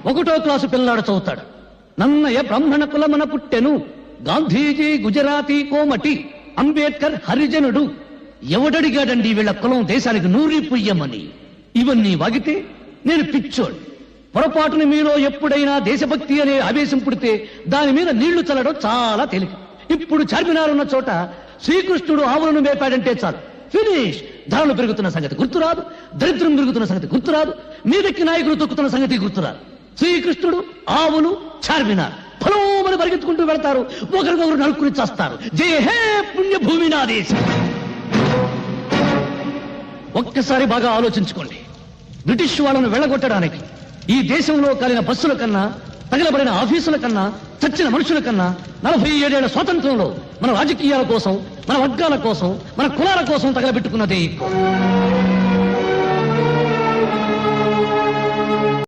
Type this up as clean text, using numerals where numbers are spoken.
ఒకటో క్లాసు పిల్లాడు చదువుతాడు. నన్నయ బ్రాహ్మణ కులమన పుట్టెను, గాంధీజీ గుజరాతీ కోమటి, అంబేద్కర్ హరిజనుడు. ఎవడడిగాడండి వీళ్ళ కులం దేశానికి నూరి పుయ్యమని? ఇవన్నీ వాగితే నేను పిచ్చోడు. పొరపాటుని మీలో ఎప్పుడైనా దేశభక్తి అనే ఆవేశం పుడితే దాని మీద నీళ్లు చల్లడం చాలా తేలిక. ఇప్పుడు చార్మినార్ ఉన్న చోట శ్రీకృష్ణుడు ఆవులను మేపాడంటే చాలు, ఫినిష్. ధరలు పెరుగుతున్న సంగతి గుర్తురాదు, దరిద్రం పెరుగుతున్న సంగతి గుర్తురాదు, మీదకి నాయకులు తొక్కుతున్న సంగతి గుర్తురాదు. శ్రీకృష్ణుడు, ఆవులు, చార్మినార్ ఫలోమని పరిగెత్తుకుంటూ వెళ్తారు, ఒకరికొకరు నరుక్కుని చేస్తారు. జయ హే పుణ్యభూమి నా దేశం. ఒక్కసారి బాగా ఆలోచించుకోండి. బ్రిటిష్ వాళ్ళను వెళ్ళగొట్టడానికి ఈ దేశంలో కాలిన బస్సుల కన్నా, తగలబడిన ఆఫీసుల కన్నా, చచ్చిన మనుషుల కన్నా 47 ఏళ్ల స్వాతంత్రంలో మన రాజకీయాల కోసం, మన వర్గాల కోసం, మన కులాల కోసం తగలబెట్టుకున్నదే ఎక్కువ.